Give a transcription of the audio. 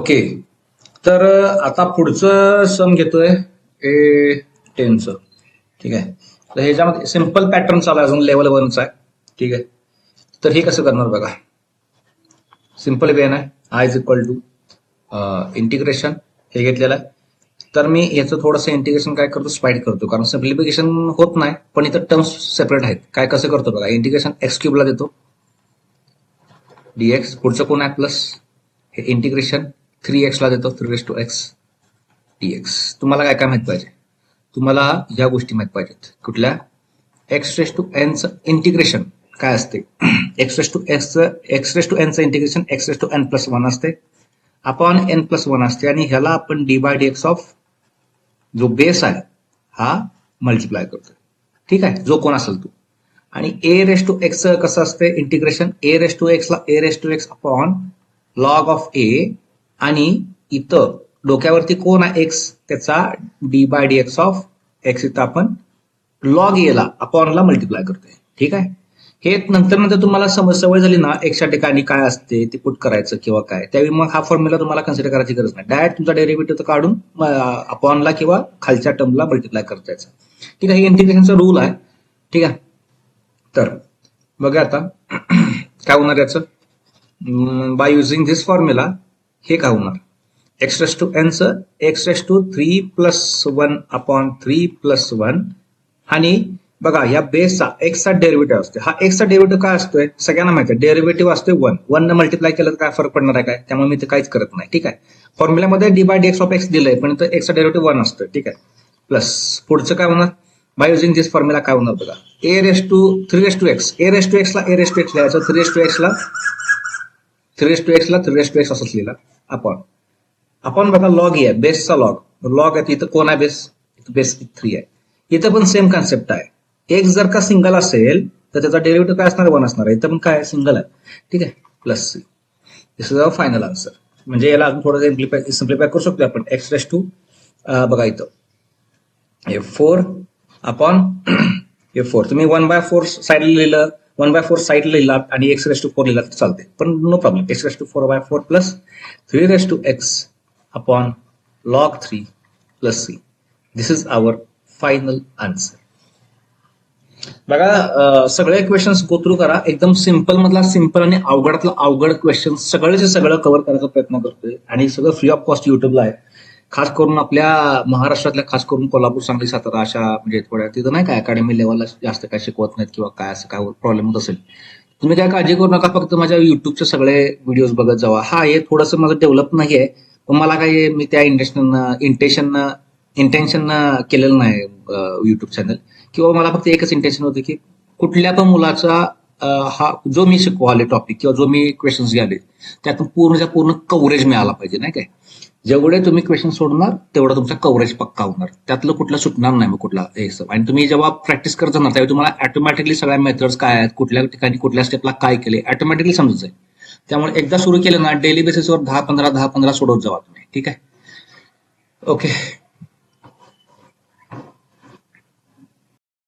Okay. तर आता पुढचं सम घेतोय ए 10चं. ठीक आहे. तर ह्याच्यामध्ये सिम्पल पॅटर्न चालू आहे, अजून लेवल 1चा आहे. ठीक आहे. तर हे कसं करणार बघा. सिम्पल वे आहे. I is equal to integration हे घेतलेलं आहे. तर मी याचं थोडंसं इंटिग्रेशन काय करतो, स्पाईड करतो, कारण सिम्प्लिफिकेशन होत नाही, पण इथं टर्म्स सेपरेट आहेत. काय कसं करतो बघा. इंटिग्रेशन एक्स क्यूबला देतो डीएक्स, पुढचं कोण आहे प्लस, हे इंटिग्रेशन 3x ला देतो 3x dx. तुम्हाला काय काय माहित पाहिजे, तुम्हाला ह्या गोष्टी माहित पाहिजेत. कुठल्या, एक्स रेस टू एनचं इंटिग्रेशन काय असते. एक्स रेस टू एनचं integration x raise to n plus 1 असते, अपॉन एन प्लस 1 असते, आणि ह्याला आपण d by d x of जो बेस आहे हा मल्टिप्लाय करतोय. ठीक आहे, जो कोण असेल तो. आणि ए रेस टू एक्स कसं असते integration, a raise to x ला a raise to x upon log of a, आणि इथं डोक्यावरती कोण आहे एक्स, त्याचा d by d x of x, इथं आपण लॉग ए ला अपॉनला मल्टिप्लाय करतोय. ठीक आहे. हे नंतर तुम्हाला सवय झाली ना एक्सच्या ठिकाणी काय असते ते पुट करायचं किंवा काय, त्यावेळी मग हा फॉर्म्युला तुम्हाला कन्सिडर करायची गरज नाही. डायरेक्ट तुमचा डेरिव्हेटिव्ह काढून अपॉनला किंवा खालच्या टर्मला मल्टिप्लाय करता यायचं. ठीक आहे. हे इंटिग्रेशनचा रूल आहे. ठीक आहे. तर बघा आता काय होणार याचं, बाय युझिंग धिस फॉर्म्युला हे काय होणार, एक्स रेस टू एनचं एक्स रेस टू 3 + 1 अपॉन 3 + 1, आणि बघा या बेसचा एक्सचा डेरिव्हेटिव्ह असतो. हा एक्सचा डेरिव्हेटिव्ह काय असतोय सगळ्यांना माहिती आहे, डेरिव्हेटिव्ह असतोय 1 न मल्टिप्लाय केलं तर काय फरक पडणार आहे काय, त्यामुळे मी ते काहीच करत नाही. ठीक आहे. फॉर्म्युल्यामध्ये d by d x of x दिलंय, पण इथं एक्सचा डेरिव्हेटिव्ह 1 असतोय. ठीक आहे. प्लस पुढचं काय होणार, बाय युझिंग दिस फॉर्म्युला काय होणार बघा, a raise to 3x, a raise to एक्सला ए रेस टू एक्स लिहायचं, 3x ला 3x असंच लिहिला, आपण बघा लॉग आहे, बेसचा लॉग आहे. इथं कोण आहे बेस, बेस 3 आहे. इथं पण सेम कॉन्सेप्ट आहे. एक्स जर का सिंगल असेल तर त्याचा डेरिव्हेटिव्ह काय असणार, 1 असणार आहे. इथं पण काय सिंगल आहे. ठीक आहे. Plus c, this is our final answer. म्हणजे याला अजून थोडं सिम्प्लिफाय करू शकतो आपण. एक्स रेस टू बघा इथं F4 अपॉन F4, तुम्ही 1/4 साईडला लिहिलं, 1/4 साईडला लिहिला आणि एक्स रेस टू 4 लिहिला तर चालते, पण no problem. X raise to 4/4 plus 3 raise to x upon log 3 plus c. This is our final answer. बघा सगळे क्वेश्चन्स गो थ्रू करा. एकदम सिम्पल मधला सिम्पल आणि अवघडातला अवघड क्वेश्चन सगळ्याचे सगळं कव्हर करायचा प्रयत्न करतोय, आणि सगळं फ्री ऑफ कॉस्ट युट्यूबला आहे. खास करून आपल्या महाराष्ट्रातल्या, खास करून कोल्हापूर, सांगली, सातारा अशा म्हणजे थोड्या तिथं नाही काय अकॅडमी लेवलला जास्त काय शिकवत नाहीत किंवा काय असं काय प्रॉब्लेम होत असेल, तुम्ही काय काळजी करू नका. फक्त माझ्या युट्यूबचे सगळे व्हिडिओज बघत जावा. हा हे थोडंसं माझं डेव्हलप नाही आहे, पण मला काही मी त्या इंटेन्शन केलेलं नाही युट्यूब चॅनल, किंवा मला फक्त एकच इंटेन्शन होतं की कुठल्या पण मुलाचा हा जो मी शिकवाले टॉपिक किंवा जो मी क्वेश्चन्स घ्याले त्यातून पूर्ण कव्हरेज मिळाला पाहिजे. नाही काय, जेवढे तुम्ही क्वेश्चन सोडणार तेवढं तुमचा कव्हरेज पक्का होणार, त्यातलं कुठलं सुटणार नाही मग कुठला हे. आणि तुम्ही जेव्हा प्रॅक्टिस करत जाणार त्यावेळी तुम्हाला ऑटोमॅटिकली सगळ्या मेथड्स काय आहेत, कुठल्या ठिकाणी कुठल्या स्टेपला काय केले ऑटोमॅटिकली समजत जाईल. त्यामुळे एकदा सुरू केलं ना डेली बेसिसवर 10-15 सोडवत जावा तुम्ही. ठीक आहे. ओके.